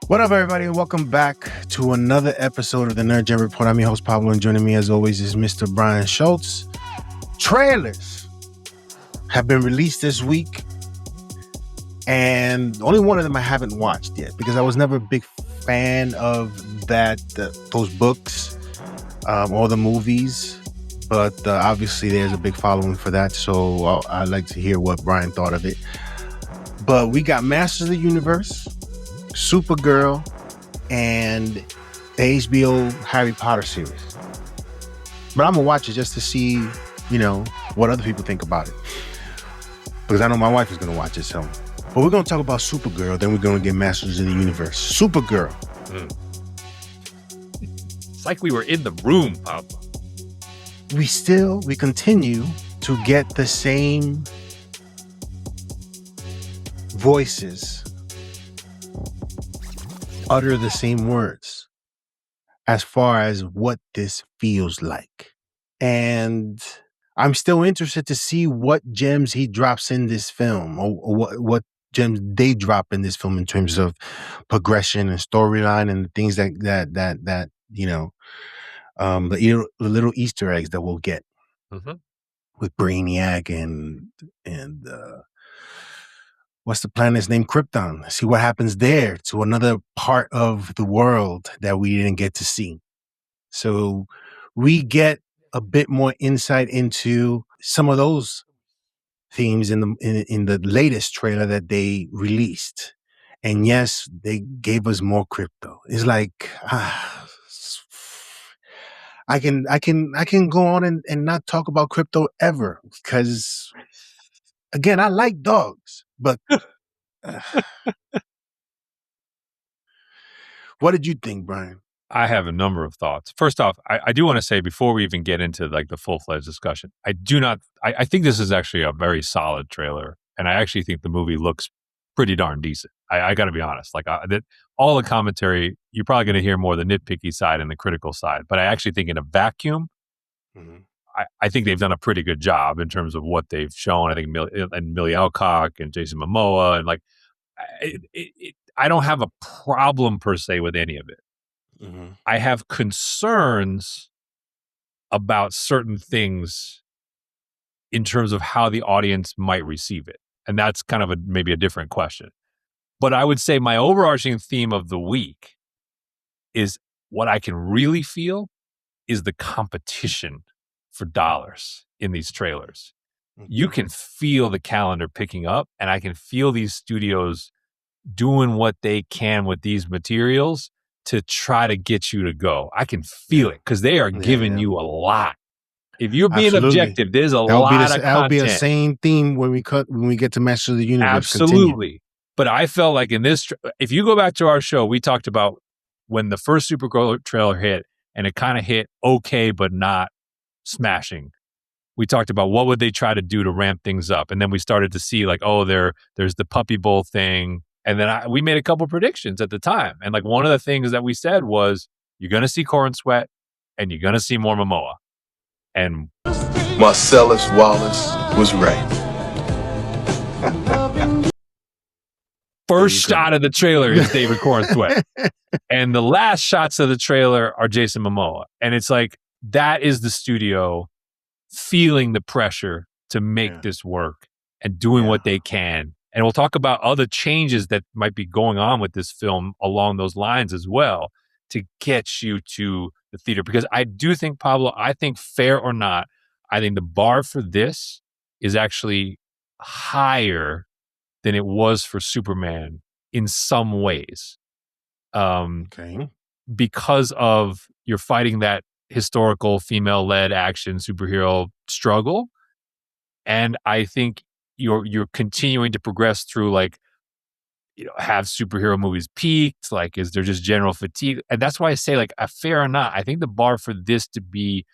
What up, everybody, and welcome back to another episode of the Nerd Gen Report. I'm your host, Pablo, and joining me, as always, is Mr. Brian Schultz. Trailers have been released this week, and only one of them I haven't watched yet because I was never a big fan of those books or the movies. But obviously, there's a big following for that, so I'd like to hear what Brian thought of it. But we got Masters of the Universe, Supergirl, and the HBO Harry Potter series. But I'm gonna watch it just to see, what other people think about it. Because I know my wife is gonna watch it, so. But we're gonna talk about Supergirl, then we're gonna get Masters of the Universe. Supergirl. It's like we were in the room, Pablo. We continue to get the same voices utter the same words as far as what this feels like. And I'm still interested to see what gems he drops in this film, or what gems they drop in this film in terms of progression and storyline and the things that the little Easter eggs that we'll get with Brainiac and what's the planet's name? Krypton. See what happens there to another part of the world that we didn't get to see. So we get a bit more insight into some of those themes in the latest trailer that they released. And yes, they gave us more crypto. It's like I can go on and not talk about crypto ever because, again, I like dogs, but what did you think, Brian? I have a number of thoughts. First off, I do want to say before we even get into like the full-fledged discussion, I think this is actually a very solid trailer, and I actually think the movie looks pretty darn decent. I got to be honest. Like all the commentary, you're probably going to hear more the nitpicky side and the critical side, but I actually think in a vacuum, I think they've done a pretty good job in terms of what they've shown. I think Millie Alcock and Jason Momoa, and like I don't have a problem per se with any of it. I have concerns about certain things in terms of how the audience might receive it. And that's kind of maybe a different question. But I would say my overarching theme of the week is what I can really feel is the competition for dollars in these trailers. You can feel the calendar picking up, and I can feel these studios doing what they can with these materials to try to get you to go. I can feel it because they are giving you a lot. If you're being objective, there's a lot of content. That'll be the same theme when we get to Masters of the Universe. Absolutely. Continue. But I felt like in this, if you go back to our show, we talked about when the first Supergirl trailer hit, and it kind of hit okay, but not smashing. We talked about what would they try to do to ramp things up. And then we started to see like, there's the Puppy Bowl thing. And then we made a couple predictions at the time. And like one of the things that we said was, you're going to see Corenswet and you're going to see more Momoa. And Marcellus Wallace was right. First shot of the trailer is David Corenswet. And the last shots of the trailer are Jason Momoa. And it's like, that is the studio feeling the pressure to make this work and doing what they can. And we'll talk about other changes that might be going on with this film along those lines as well to get you to the theater. Because I do think, Pablo, I think fair or not, I think the bar for this is actually higher than it was for Superman in some ways. Because of you're fighting that historical female-led action superhero struggle. And I think you're continuing to progress through have superhero movies peaked? Like, is there just general fatigue? And that's why I say, like, fair or not, I think the bar for this to be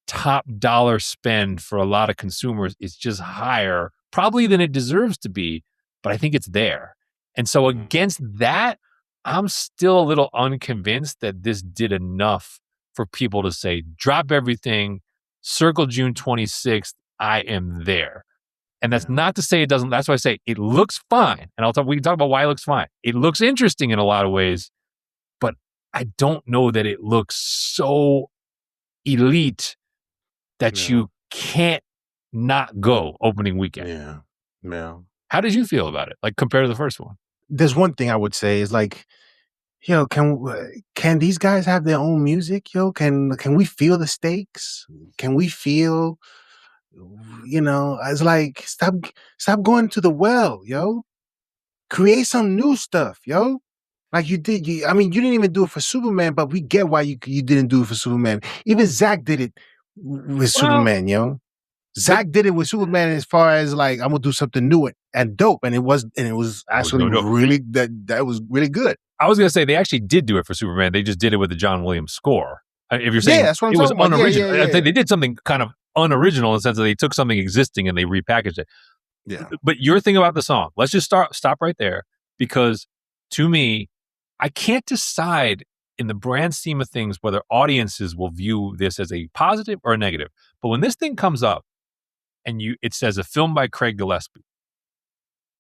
top dollar spend for a lot of consumers is just higher, probably than it deserves to be, but I think it's there. And so against that, I'm still a little unconvinced that this did enough for people to say, drop everything, circle June 26th, I am there. And that's not to say it doesn't. That's why I say it looks fine. And we can talk about why it looks fine. It looks interesting in a lot of ways, but I don't know that it looks so elite that you can't not go opening weekend. Yeah. How did you feel about it? Like compared to the first one? There's one thing I would say is like, yo, can these guys have their own music? Yo, can we feel the stakes? Can we feel, it's like stop going to the well, yo. Create some new stuff, yo. Like you did. You didn't even do it for Superman, but we get why you didn't do it for Superman. Even Zach did it with Superman, yo. Zach did it with Superman as far as like, I'm gonna do something new and dope, and it was actually really that was really good. I was gonna say they actually did do it for Superman. They just did it with the John Williams score. If you're saying that's what I'm it was talking about. unoriginal, Yeah. I think they did something kind of unoriginal in the sense that they took something existing and they repackaged it. Yeah. But your thing about the song, let's just stop right there, because to me, I can't decide in the grand scheme of things whether audiences will view this as a positive or a negative. But when this thing comes up and it says a film by Craig Gillespie,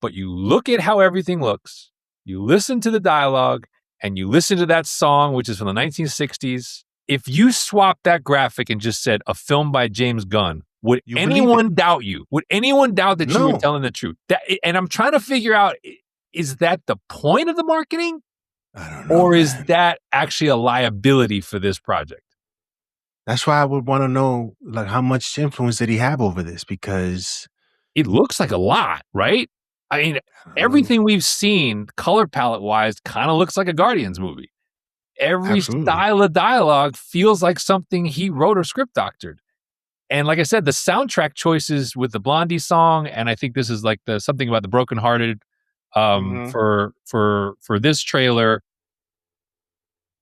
but you look at how everything looks, you listen to the dialogue, and you listen to that song, which is from the 1960s, if you swap that graphic and just said a film by James Gunn, would anyone doubt you? Would anyone doubt that you were telling the truth? And I'm trying to figure out, is that the point of the marketing? I don't know. Or is that actually a liability for this project? That's why I would want to know, like, how much influence did he have over this? Because it looks like a lot, right? I mean, everything we've seen, color palette wise, kind of looks like a Guardians movie. Every style of dialogue feels like something he wrote or script doctored. And like I said, the soundtrack choices with the Blondie song, and I think this is like something about the brokenhearted for this trailer,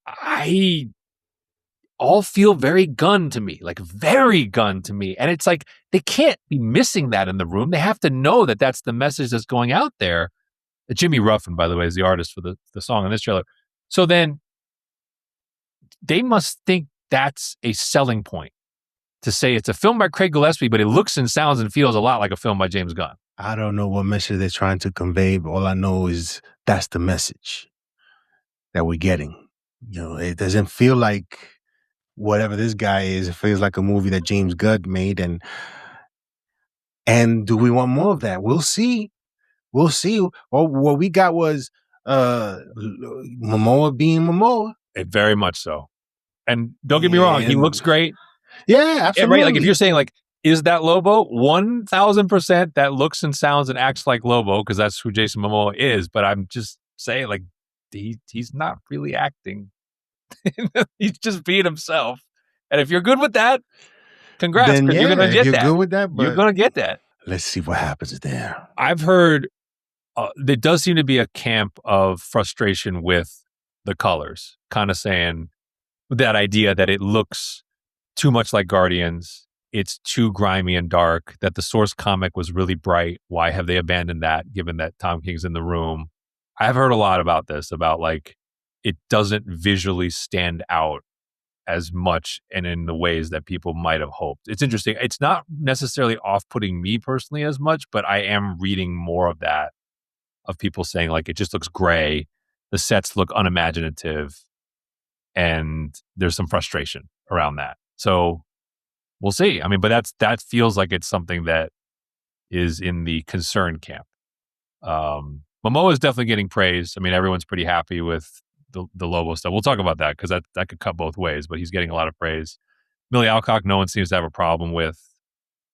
I all feel very Gunn to me, like very Gunn to me. And it's like, they can't be missing that in the room. They have to know that that's the message that's going out there. Jimmy Ruffin, by the way, is the artist for the song in this trailer. So then they must think that's a selling point to say it's a film by Craig Gillespie, but it looks and sounds and feels a lot like a film by James Gunn. I don't know what message they're trying to convey, but all I know is that's the message that we're getting. It doesn't feel like whatever this guy is. It feels like a movie that James Gunn made, and do we want more of that? We'll see. We'll see. Well, what we got was Momoa being Momoa. Very much so. And don't get me wrong, he looks great. Yeah, absolutely. Right? Like if you're saying like, is that Lobo? 1,000% that looks and sounds and acts like Lobo, because that's who Jason Momoa is. But I'm just saying, like, he's not really acting. He's just being himself. And if you're good with that, congrats, because you're going to get that. Good with that, you're going to get that. Let's see what happens there. I've heard there does seem to be a camp of frustration with the colors, kind of saying that idea that it looks too much like Guardians. It's too grimy and dark, that the source comic was really bright. Why have they abandoned that, given that Tom King's in the room? I've heard a lot about this, about like, it doesn't visually stand out as much and in the ways that people might have hoped. It's interesting. It's not necessarily off-putting me personally as much, but I am reading more of that, of people saying like, it just looks gray. The sets look unimaginative, and there's some frustration around that. So we'll see. I mean, but that feels like it's something that is in the concern camp. Momoa is definitely getting praise. I mean, everyone's pretty happy with the Lobo stuff. We'll talk about that because that could cut both ways, but he's getting a lot of praise. Millie Alcock, no one seems to have a problem with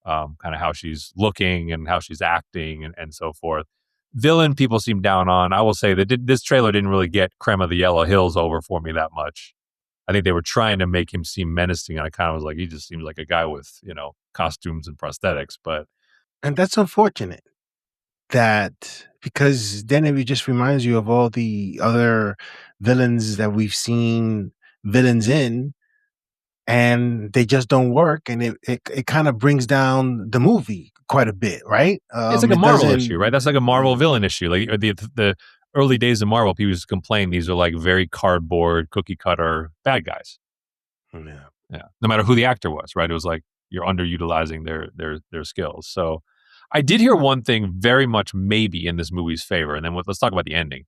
kind of how she's looking and how she's acting and so forth. Villain, people seem down on. I will say that this trailer didn't really get Creme of the Yellow Hills over for me that much. I think they were trying to make him seem menacing, and I kind of was like, he just seems like a guy with, costumes and prosthetics. And that's unfortunate. Because then it just reminds you of all the other villains that we've seen villains in, and they just don't work, and it kind of brings down the movie quite a bit, right? It's like a Marvel issue, right? That's like a Marvel villain issue. Like the early days of Marvel, people used to complain these are like very cardboard, cookie cutter bad guys. Yeah. No matter who the actor was, right? It was like you're underutilizing their skills. So I did hear one thing very much maybe in this movie's favor, and then let's talk about the ending.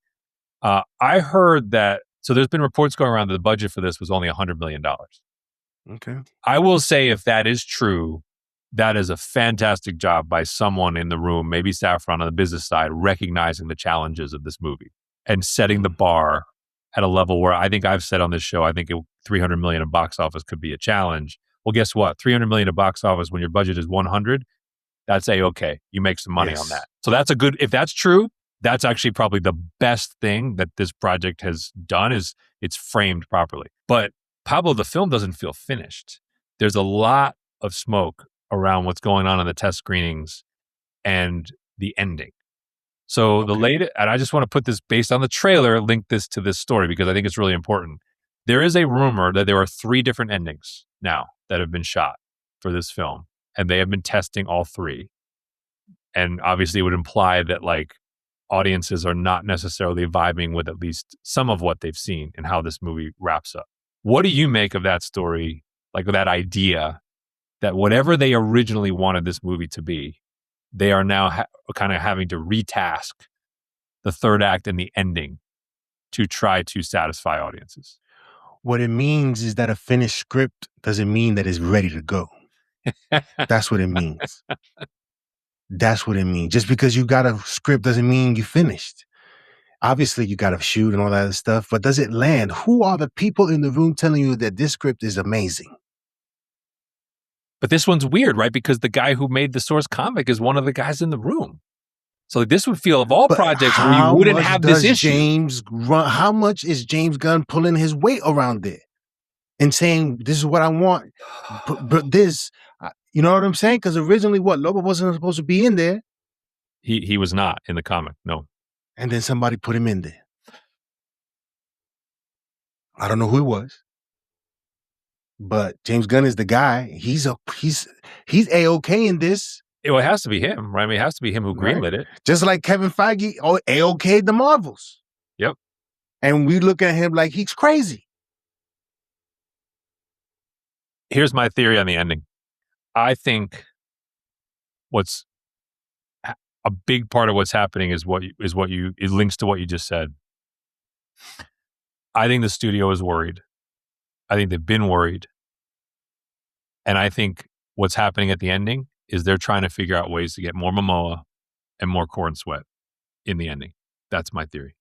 I heard that, so there's been reports going around that the budget for this was only $100 million. Okay. I will say if that is true, that is a fantastic job by someone in the room, maybe Saffron on the business side, recognizing the challenges of this movie and setting the bar at a level where I think I've said on this show, I think 300 million in box office could be a challenge. Well, guess what? 300 million in box office when your budget is 100, that's A-okay. You make some money on that. So that's a good, if that's true, that's actually probably the best thing that this project has done is it's framed properly. But Pablo, the film doesn't feel finished. There's a lot of smoke around what's going on in the test screenings and the ending. So the latest, and I just want to put this based on the trailer, link this to this story because I think it's really important. There is a rumor that there are 3 different endings now that have been shot for this film, and they have been testing all 3. And obviously it would imply that like audiences are not necessarily vibing with at least some of what they've seen and how this movie wraps up. What do you make of that story, like that idea that whatever they originally wanted this movie to be, they are now kind of having to retask the third act and the ending to try to satisfy audiences? What it means is that a finished script doesn't mean that it's ready to go. That's what it means. That's what it means. Just because you got a script doesn't mean you finished. Obviously, you got to shoot and all that other stuff, but does it land? Who are the people in the room telling you that this script is amazing? But this one's weird, right? Because the guy who made the source comic is one of the guys in the room. So this would feel of all projects where you wouldn't have this issue. How much is James Gunn pulling his weight around there and saying, this is what I want? But this, you know what I'm saying? Because originally Lobo wasn't supposed to be in there. He was not in the comic, no. And then somebody put him in there. I don't know who it was. But James Gunn is the guy. He's A-okay in this. It has to be him, right? I mean, it has to be him who greenlit it. Just like Kevin Feige, A-okay'd the Marvels. Yep. And we look at him like he's crazy. Here's my theory on the ending. I think what's a big part of what's happening is it links to what you just said. I think the studio is worried. I think they've been worried. And I think what's happening at the ending is they're trying to figure out ways to get more Momoa and more Corenswet in the ending. That's my theory.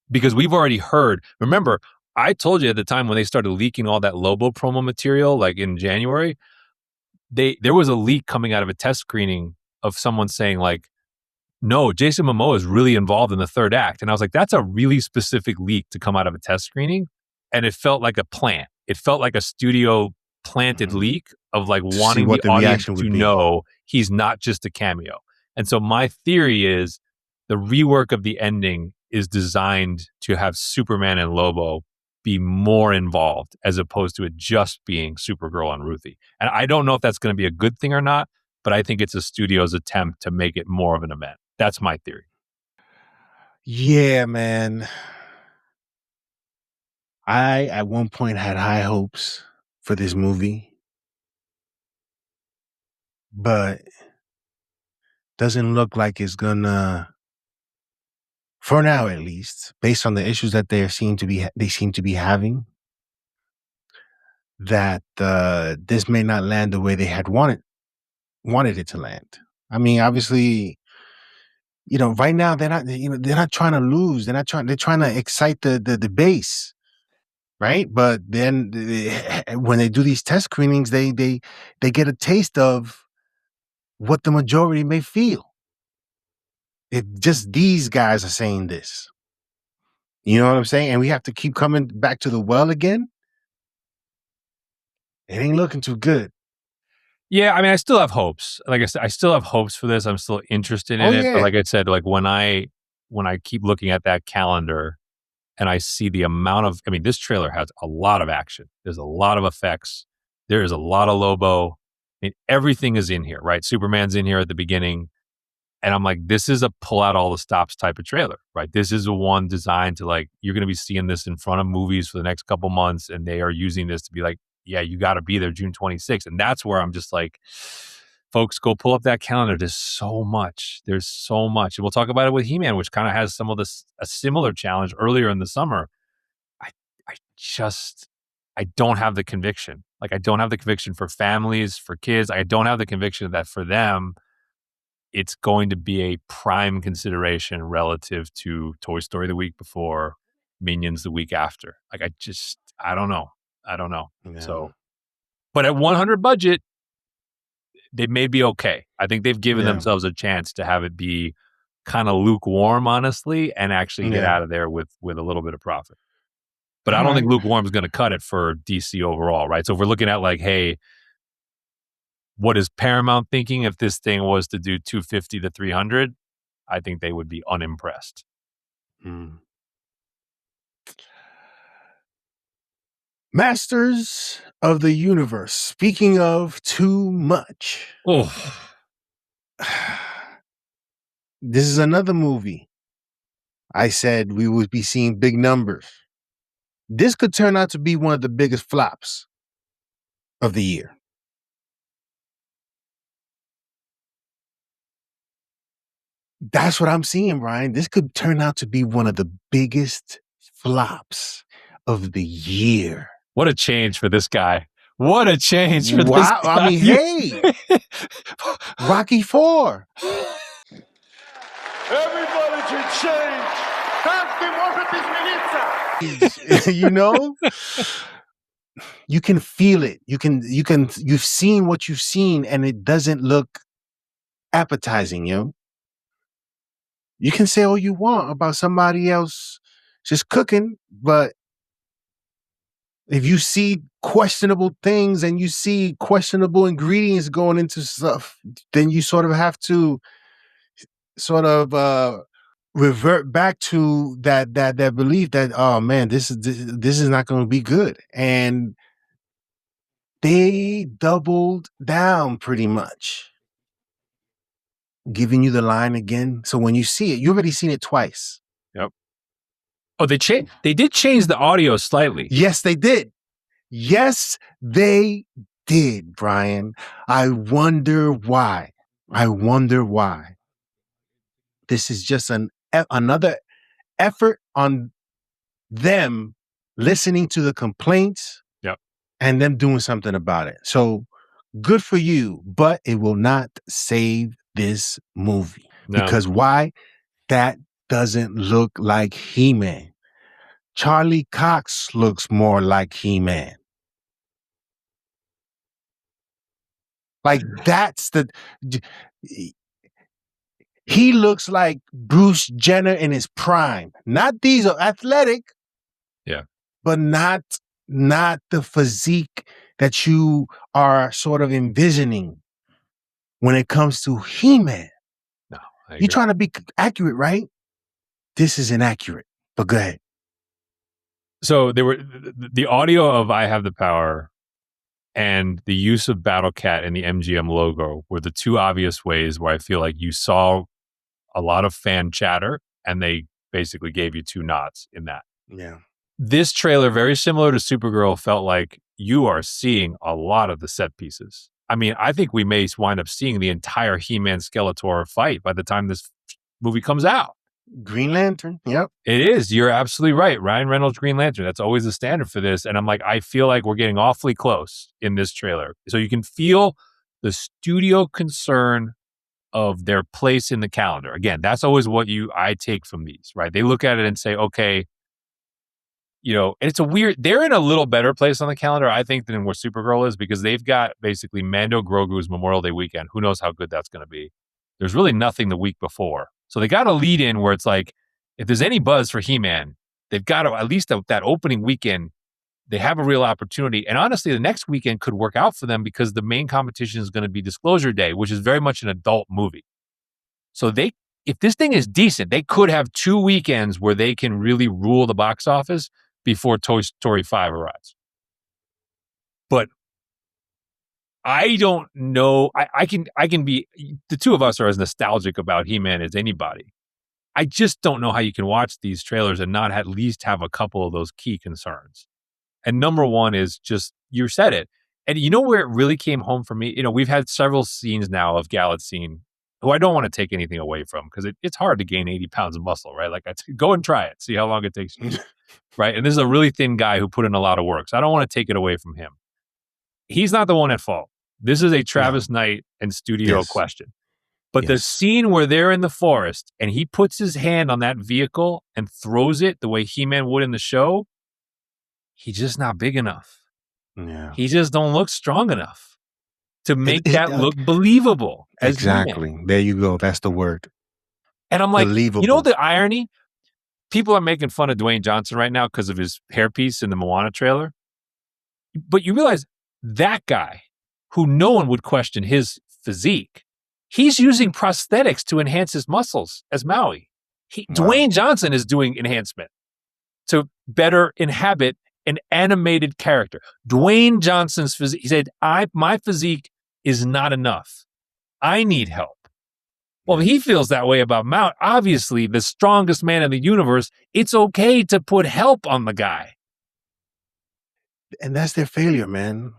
Because we've already heard, remember, I told you at the time when they started leaking all that Lobo promo material, like in January, there was a leak coming out of a test screening of someone saying like, no, Jason Momoa is really involved in the third act. And I was like, that's a really specific leak to come out of a test screening. And it felt like a plant. It felt like a studio planted leak of like wanting the audience to know he's not just a cameo. And so my theory is the rework of the ending is designed to have Superman and Lobo be more involved as opposed to it just being Supergirl and Ruthie. And I don't know if that's going to be a good thing or not, but I think it's a studio's attempt to make it more of an event. That's my theory. Yeah, man. I, at one point, had high hopes for this movie, but doesn't look like it's gonna, for now at least, based on the issues that they seem to be having, that this may not land the way they had wanted it to land. I mean, obviously, right now they're not trying to lose. They're trying to excite the base. Right. But then when they do these test screenings, they get a taste of what the majority may feel. It just these guys are saying this. You know what I'm saying? And we have to keep coming back to the well again. It ain't looking too good. Yeah, I mean, I still have hopes. Like I said, I still have hopes for this. I'm still interested in it. Yeah. But like I said, like when I keep looking at that calendar, and I see the amount of, this trailer has a lot of action. There's a lot of effects. There is a lot of Lobo. Everything is in here, right? Superman's in here at the beginning. And I'm like, this is a pull out all the stops type of trailer, right? This is a one designed to like, you're going to be seeing this in front of movies for the next couple months. And they are using this to be like, yeah, you got to be there June 26th. And that's where I'm just like, folks, go pull up that calendar. There's so much. There's so much. And we'll talk about it with He-Man, which kind of has some of this a similar challenge earlier in the summer. I don't have the conviction. Like, I don't have the conviction for families, for kids. I don't have the conviction that for them, it's going to be a prime consideration relative to Toy Story the week before, Minions the week after. Like, I don't know. Yeah. So, but at 100 budget, they may be okay. I think they've given themselves a chance to have it be kind of lukewarm, honestly, and actually get out of there with a little bit of profit. But I don't think lukewarm is going to cut it for DC overall, right? So if we're looking at like, hey, what is Paramount thinking if this thing was to do 250 to 300? I think they would be unimpressed. Masters of the Universe. Speaking of too much. Oh. This is another movie. I said we would be seeing big numbers. This could turn out to be one of the biggest flops of the year. That's what I'm seeing, Brian. This could turn out to be one of the biggest flops of the year. What a change for this guy. What a change for this guy. I mean, hey, Rocky 4. Everybody can change. You know, you can feel it. You've seen what you've seen, and it doesn't look appetizing, yo. You can say all you want about somebody else just cooking, but if you see questionable things and you see questionable ingredients going into stuff, then you sort of have to revert back to that belief that, oh man, this is not going to be good. And they doubled down pretty much, giving you the line again. So when you see it, you've already seen it twice. Yep. Oh, they did change the audio slightly. Yes, they did. Yes, they did, Brian. I wonder why. This is just another effort on them listening to the complaints and them doing something about it. So good for you, but it will not save this movie. No. Because why? That doesn't look like He-Man. Charlie Cox looks more like He-Man. Like, that's he looks like Bruce Jenner in his prime. Not Diesel, athletic. Yeah. But not the physique that you are sort of envisioning when it comes to He-Man. No, you're trying to be accurate, right? This is inaccurate, but go ahead. So there were the audio of I Have the Power and the use of Battle Cat and the MGM logo were the two obvious ways where I feel like you saw a lot of fan chatter, and they basically gave you two nods in that. Yeah. This trailer, very similar to Supergirl, felt like you are seeing a lot of the set pieces. I mean, I think we may wind up seeing the entire He-Man Skeletor fight by the time this movie comes out. Green Lantern, yep. It is. You're absolutely right. Ryan Reynolds, Green Lantern. That's always the standard for this. And I'm like, I feel like we're getting awfully close in this trailer. So you can feel the studio concern of their place in the calendar. Again, that's always what I take from these, right? They look at it and say, okay, you know, and they're in a little better place on the calendar, I think, than where Supergirl is, because they've got basically Mando Grogu's Memorial Day weekend. Who knows how good that's going to be? There's really nothing the week before. So they got a lead in where it's like, if there's any buzz for He-Man, they've got to, at least that opening weekend, they have a real opportunity. And honestly, the next weekend could work out for them because the main competition is going to be Disclosure Day, which is very much an adult movie. So if this thing is decent, they could have 2 weekends where they can really rule the box office before Toy Story 5 arrives. But I don't know. I can be, the two of us are as nostalgic about He-Man as anybody. I just don't know how you can watch these trailers and not at least have a couple of those key concerns. And number one is just, you said it, And you know where it really came home for me? You know, we've had several scenes now of Galitzine, who I don't want to take anything away from, because it's hard to gain 80 pounds of muscle, right? Like, go and try it. See how long it takes you. Right? And this is a really thin guy who put in a lot of work. So I don't want to take it away from him. He's not the one at fault. This is a Travis Knight and studio question. But the scene where they're in the forest and he puts his hand on that vehicle and throws it the way He-Man would in the show, he's just not big enough. Yeah. He just don't look strong enough to make that look believable. Exactly. He-Man. There you go. That's the word. And I'm like, believable. You know the irony? People are making fun of Dwayne Johnson right now because of his hairpiece in the Moana trailer. But you realize that guy, who no one would question his physique, he's using prosthetics to enhance his muscles as Maui. Dwayne Johnson is doing enhancement to better inhabit an animated character. Dwayne Johnson's physique, he said, my physique is not enough. I need help. Well, if he feels that way about Mount, obviously the strongest man in the universe, it's okay to put help on the guy. And that's their failure, man.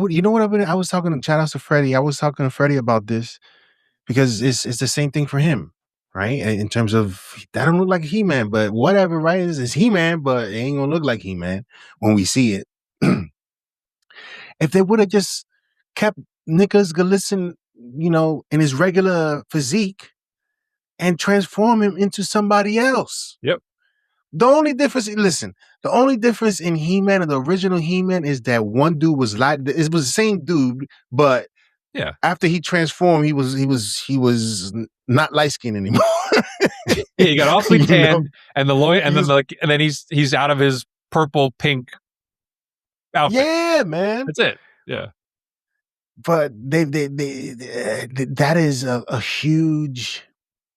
You know what I was talking to, shout out to Freddie. I was talking to Freddie about this because it's the same thing for him, right? In terms of, that don't look like He-Man, but whatever, right? It's He-Man, but it ain't gonna look like He-Man when we see it. If they would have just kept Nicholas Galitzine, you know, in his regular physique and transform him into somebody else. Yep. The only difference in He-Man and the original He-Man is that one dude was like, it was the same dude, but after he transformed, he was not light skinned anymore. He got awfully tan, and then he's out of his purple pink outfit. Yeah, man, that's it. Yeah, but that is a huge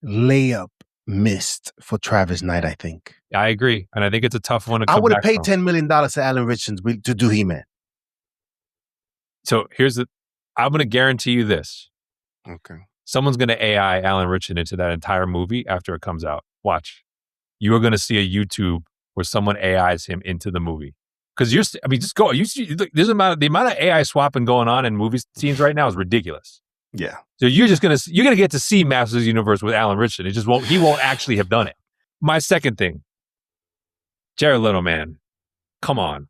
layup missed for Travis Knight, I think. I agree. And I think it's a tough one to come I would have back paid $10 million to Alan Ritchson to do He-Man. So I'm going to guarantee you this. Okay. Someone's going to AI Alan Ritchson into that entire movie after it comes out. Watch. You are going to see a YouTube where someone AIs him into the movie. Because just go. The amount of AI swapping going on in movie scenes right now is ridiculous. Yeah. So you're gonna get to see Masters of the Universe with Alan Ritchson. He won't actually have done it. My second thing, Jared Leto, man, come on.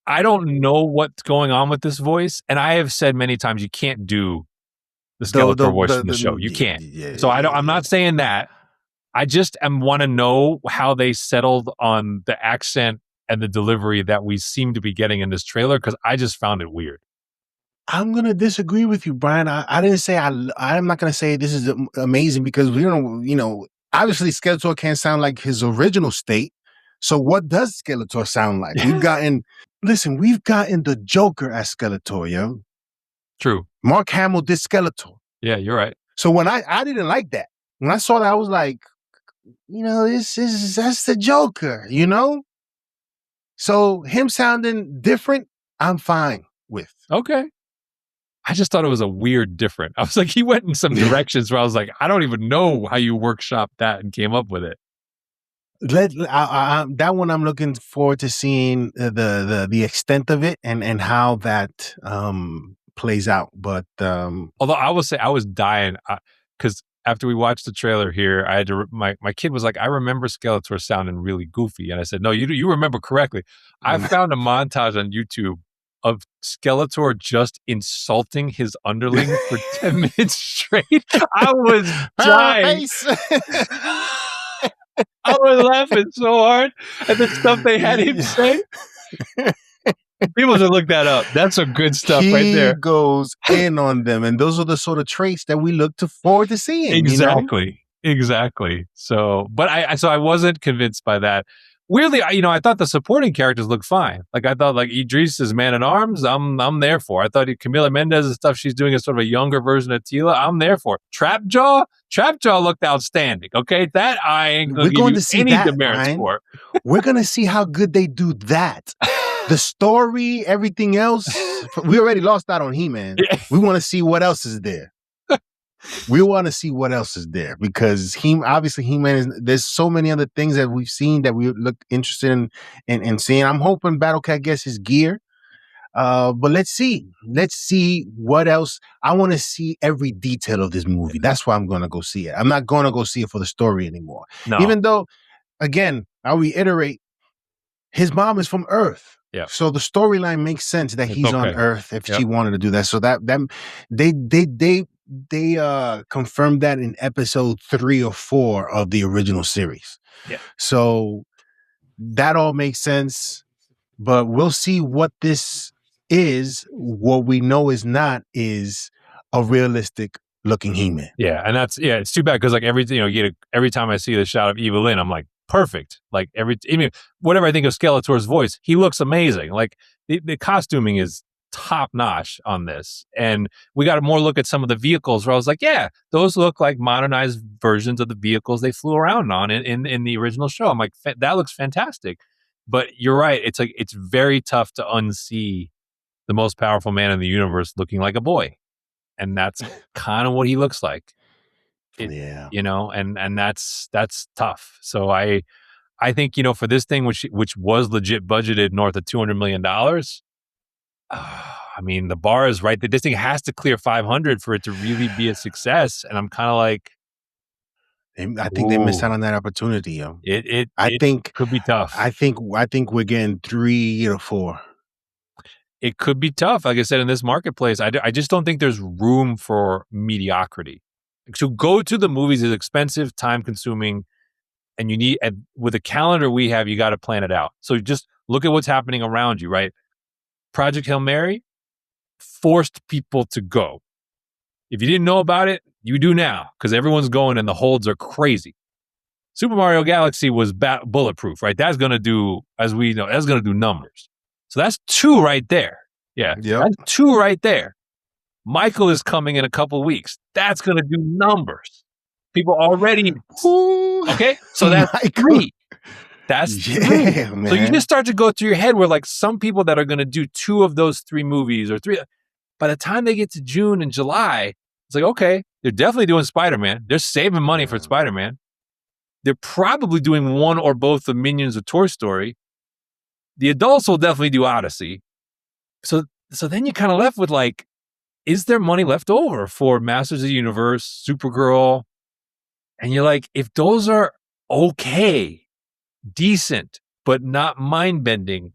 I don't know what's going on with this voice, and I have said many times you can't do the Skeletor voice in the show. You can't. I'm not saying that. I just want to know how they settled on the accent and the delivery that we seem to be getting in this trailer, because I just found it weird. I'm going to disagree with you, Brian. I didn't say, I'm not going to say this is amazing, because we don't, obviously Skeletor can't sound like his original state. So what does Skeletor sound like? We've gotten the Joker as Skeletor, yo. True. Mark Hamill did Skeletor. Yeah, you're right. So when I didn't like that. When I saw that, I was like, that's the Joker, So him sounding different, I'm fine with. Okay. I just thought it was a weird different. I was like, he went in some directions where I was like, I don't even know how you workshopped that and came up with it. That one I'm looking forward to seeing the extent of it and how that plays out. But although I will say I was dying because after we watched the trailer here, I had to. My kid was like, I remember Skeletor sounding really goofy, and I said, no, you remember correctly. I found a montage on YouTube of Skeletor just insulting his underling for 10 minutes straight. I was dying. I was laughing so hard at the stuff they had him say. People should look that up. That's some good stuff right there. He goes in on them, and those are the sort of traits that we look forward to seeing. Exactly. So, but I wasn't convinced by that. Weirdly, I thought the supporting characters looked fine. Like, I thought, like, Idris is Man-at-Arms, I'm there for. I thought Camila Mendez's stuff she's doing is sort of a younger version of Tila. I'm there for. Trapjaw looked outstanding. Okay, that I ain't going to give you any demerits for. We're going to see how good they do that. The story, everything else, we already lost out on He-Man. Yeah. We want to see what else is there. Because obviously He-Man there's so many other things that we've seen that we look interested in seeing. I'm hoping Battle Cat gets his gear. But let's see. Let's see what else. I want to see every detail of this movie. That's why I'm going to go see it. I'm not going to go see it for the story anymore. No. Even though, again, I'll reiterate, his mom is from Earth. Yeah. So the storyline makes sense that he's on Earth if she wanted to do that. So that they confirmed that in episode 3 or 4 of the original series. Yeah. So that all makes sense. But we'll see what this is. What we know is not is a realistic looking He-Man. Yeah, and it's too bad because like every time I see the shot of Evelyn, I'm like, perfect. Like whatever I think of Skeletor's voice, he looks amazing. Like the costuming is top notch on this, and we got a more look at some of the vehicles where I was like, yeah, those look like modernized versions of the vehicles they flew around on in the original show. I'm like, that looks fantastic. But you're right. It's like it's very tough to unsee the most powerful man in the universe looking like a boy. And that's kind of what he looks like. And that's tough. So I think, for this thing, which was legit budgeted north of $200 million, I mean, the bar is right. This thing has to clear 500 for it to really be a success. And I'm kind of like, I think they missed out on that opportunity, yo. It could be tough. I think we're getting 3 or 4. It could be tough. Like I said, in this marketplace, I just don't think there's room for mediocrity. To go to the movies is expensive, time consuming, and with the calendar we have, you got to plan it out. So just look at what's happening around you, right? Project Hail Mary forced people to go. If you didn't know about it, you do now because everyone's going and the holds are crazy. Super Mario Galaxy was bulletproof, right? That's going to do, as we know, that's going to do numbers. So that's 2 right there. Yeah. Yep. That's 2 right there. Michael is coming in a couple of weeks. That's going to do numbers. People already. Okay. So that's Michael. 3. That's 3. Man. So you just start to go through your head where like some people that are going to do 2 of those 3 movies or 3, by the time they get to June and July, it's like, okay, they're definitely doing Spider-Man. They're saving money for Spider-Man. They're probably doing 1 or both of Minions or Toy Story. The adults will definitely do Odyssey. So then you're kind of left with like, is there money left over for Masters of the Universe, Supergirl? And you're like, if those are okay, decent, but not mind-bending,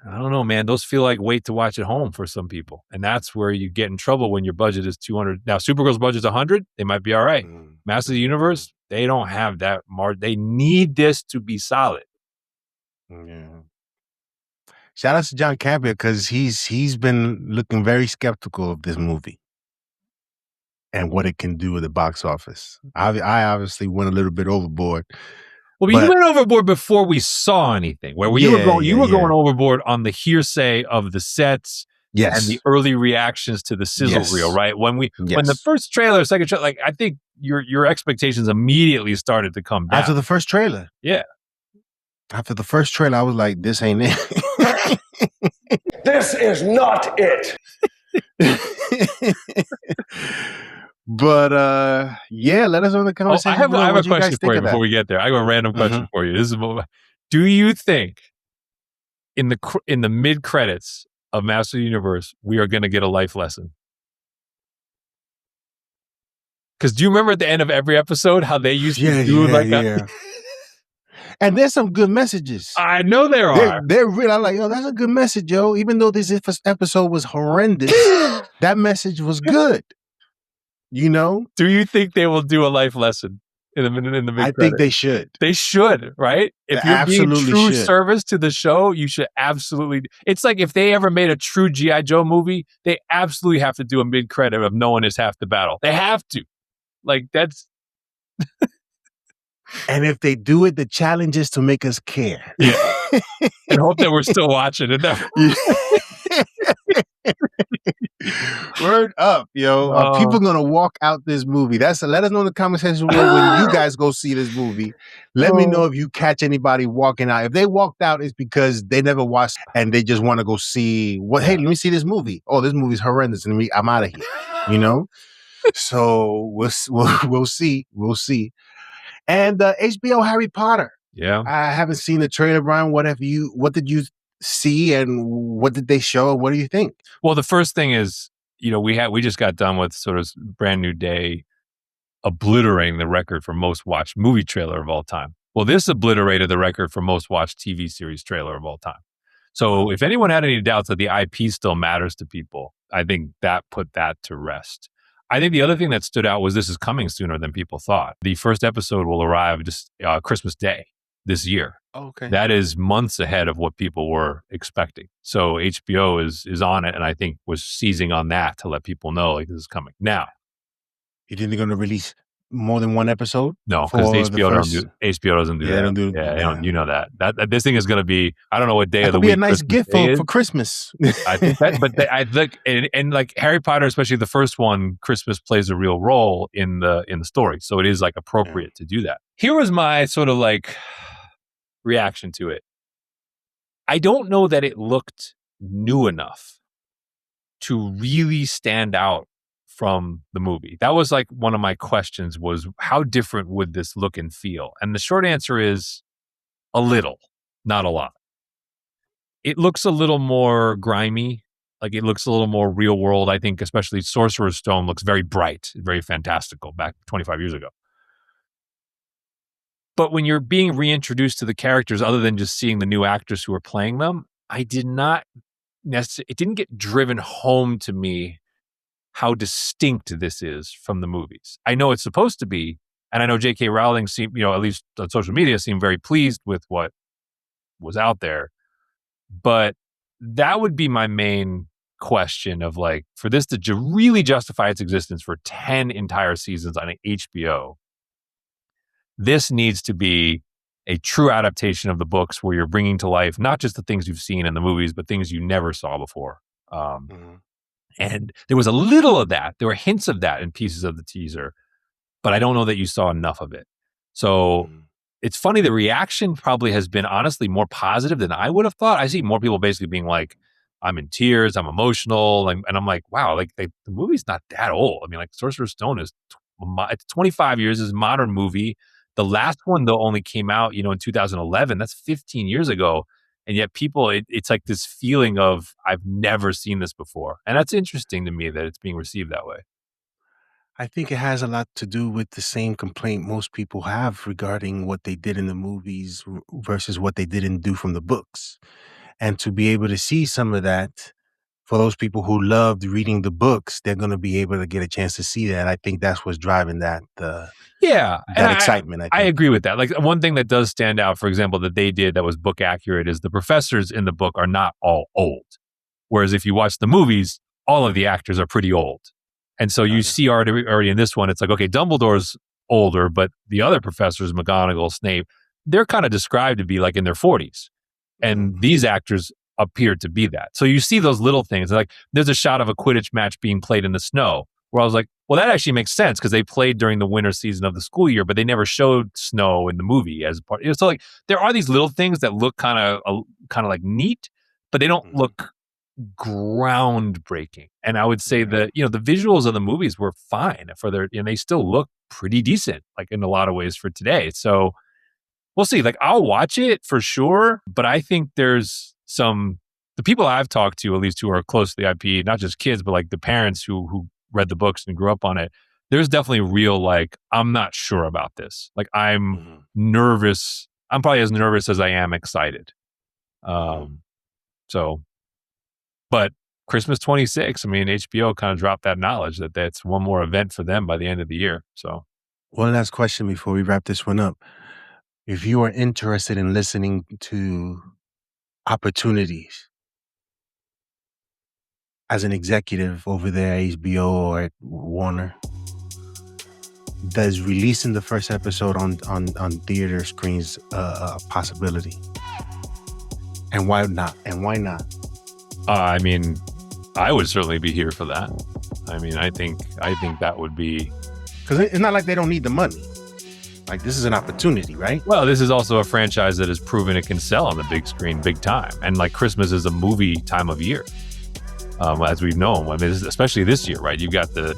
I don't know, man. Those feel like wait to watch at home for some people. And that's where you get in trouble when your budget is 200. Now, Supergirl's budget's 100. They might be all right. Masters of the Universe, they don't have that margin. They need this to be solid. Yeah. Shout out to John Campbell because he's been looking very skeptical of this movie and what it can do at the box office. I obviously went a little bit overboard. Well, you went overboard before we saw anything. Where you were going overboard on the hearsay of the sets and the early reactions to the sizzle reel, right? When the first trailer, second trailer, like I think your expectations immediately started to come down after the first trailer. Yeah. After the first trailer, I was like, this ain't it. This is not it. But let us know in the conversation. I have a question for you before we get there. I have a random question for you. This is do you think in the mid credits of Master of the Universe we are going to get a life lesson? Because do you remember at the end of every episode how they used to do that? And there's some good messages. I know there are. They're real. I'm like, yo, that's a good message, yo. Even though this episode was horrendous, that message was good. Do you think they will do a life lesson in the mid I think they should. They should, right? If you're being true service to the show, you should absolutely. It's like if they ever made a true G.I. Joe movie, they absolutely have to do a mid credit of no one is half the battle. They have to. Like that's. And if they do it, the challenge is to make us care. Yeah. And hope that we're still watching it. Word up, yo. Are people going to walk out this movie? Let us know in the comment section when you guys go see this movie. Let me know if you catch anybody walking out. If they walked out, it's because they never watched and they just want to go see hey, let me see this movie. Oh, this movie's horrendous and I'm out of here. So we'll see. We'll see. And HBO Harry Potter. Yeah. I haven't seen the trailer, Brian. What did you see, and what did they show? What do you think? Well, the first thing is, we just got done with sort of Brand New Day obliterating the record for most watched movie trailer of all time. Well, this obliterated the record for most watched TV series trailer of all time. So if anyone had any doubts that the IP still matters to people, I think that put that to rest. I think the other thing that stood out was this is coming sooner than people thought. The first episode will arrive just Christmas Day this year. Okay. That is months ahead of what people were expecting. So HBO is on it, and I think was seizing on that to let people know like this is coming. Now, you think they're going to release more than one episode? No, because HBO doesn't do that. They don't do that. You know that this thing is going to be. I don't know what day that of the could week. Be a nice gift for Christmas. I think that, but I think, and like Harry Potter, especially the first one, Christmas plays a real role in the story, so it is like appropriate to do that. Here was my sort of like reaction to it. I don't know that it looked new enough to really stand out from the movie. That was like one of my questions was how different would this look and feel? And the short answer is a little, not a lot. It looks a little more grimy. Like it looks a little more real world. I think especially Sorcerer's Stone looks very bright, very fantastical back 25 years ago. But when you're being reintroduced to the characters, other than just seeing the new actors who are playing them, it didn't get driven home to me how distinct this is from the movies. I know it's supposed to be, and I know J.K. Rowling seemed, at least on social media, seemed very pleased with what was out there. But that would be my main question of like, for this to really justify its existence for 10 entire seasons on HBO, this needs to be a true adaptation of the books where you're bringing to life not just the things you've seen in the movies, but things you never saw before. And there was a little of that. There were hints of that in pieces of the teaser, but I don't know that you saw enough of it. So it's funny. The reaction probably has been honestly more positive than I would have thought. I see more people basically being like, I'm in tears, I'm emotional. And I'm like, wow, like the movie's not that old. I mean, like Sorcerer's Stone it's 25 years, is a modern movie. The last one though only came out, in 2011. That's 15 years ago. And yet people, it's like this feeling of, I've never seen this before. And that's interesting to me that it's being received that way. I think it has a lot to do with the same complaint most people have regarding what they did in the movies versus what they didn't do from the books. And to be able to see some of that, for those people who loved reading the books, they're going to be able to get a chance to see that. I think that's what's driving that. That excitement. I agree with that. Like one thing that does stand out, for example, that they did that was book accurate is the professors in the book are not all old. Whereas if you watch the movies, all of the actors are pretty old. And so you see already in this one, it's like, okay, Dumbledore's older, but the other professors, McGonagall, Snape, they're kind of described to be like in their 40s. And these actors appeared to be that. So you see those little things. Like there's a shot of a Quidditch match being played in the snow where I was like, well, that actually makes sense because they played during the winter season of the school year, but they never showed snow in the movie as part. So like there are these little things that look kind of like neat, but they don't look groundbreaking. And I would say that, the visuals of the movies were fine and they still look pretty decent, like in a lot of ways for today. So we'll see. Like I'll watch it for sure, but I think there's the people I've talked to, at least who are close to the IP, not just kids, but like the parents who read the books and grew up on it, there's definitely real, like, I'm not sure about this. Like I'm nervous. I'm probably as nervous as I am excited. But Christmas 26, I mean, HBO kind of dropped that knowledge that that's one more event for them by the end of the year. So one last question before we wrap this one up. If you are interested in listening to opportunities as an executive over there at HBO or at Warner, does releasing the first episode on theater screens a possibility? And why not? I mean, I would certainly be here for that. I mean, I think that would be, because it's not like they don't need the money. Like this is an opportunity, right? Well, this is also a franchise that has proven it can sell on the big screen, big time. And like Christmas is a movie time of year, as we've known. I mean, especially this year, right? You've got the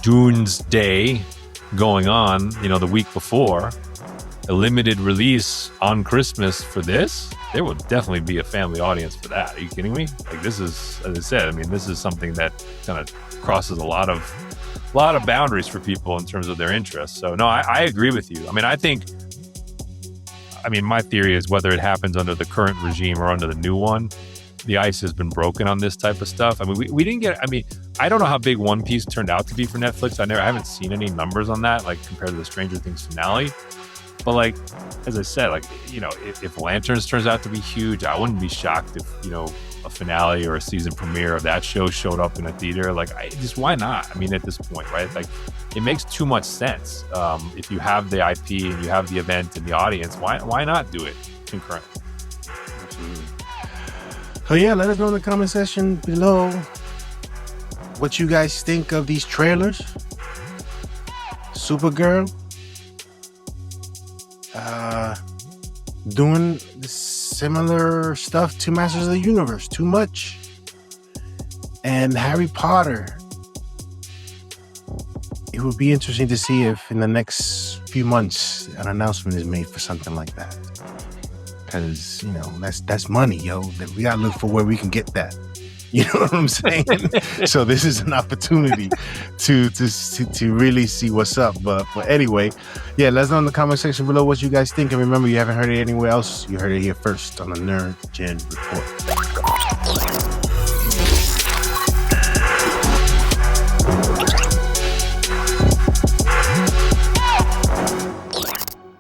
Dunes Day going on, the week before. a limited release on Christmas for this, there will definitely be a family audience for that. Are you kidding me? Like, this is, as I said, I mean, this is something that kind of crosses a lot of boundaries for people in terms of their interests. So no, I agree with you. I mean, my theory is whether it happens under the current regime or under the new one, the ice has been broken on this type of stuff. I mean, we didn't get, I mean, I don't know how big One Piece turned out to be for Netflix. I haven't seen any numbers on that, like compared to the Stranger Things finale. But like, as I said, like, you know, if Lanterns turns out to be huge, I wouldn't be shocked if, you know, a finale or a season premiere of that show showed up in a theater. Like, why not? I mean, at this point, right? Like, it makes too much sense. If you have the IP and you have the event and the audience, why not do it concurrently? So yeah, let us know in the comment section below what you guys think of these trailers. Supergirl doing similar stuff to Masters of the Universe, too much. And Harry Potter, it would be interesting to see if in the next few months an announcement is made for something like that, because, you know, that's money, yo. We gotta look for where we can get that. You know what I'm saying? So this is an opportunity to really see what's up. But anyway, yeah, let us know in the comment section below what you guys think. And remember, you haven't heard it anywhere else. You heard it here first on the Nerd Gen Report.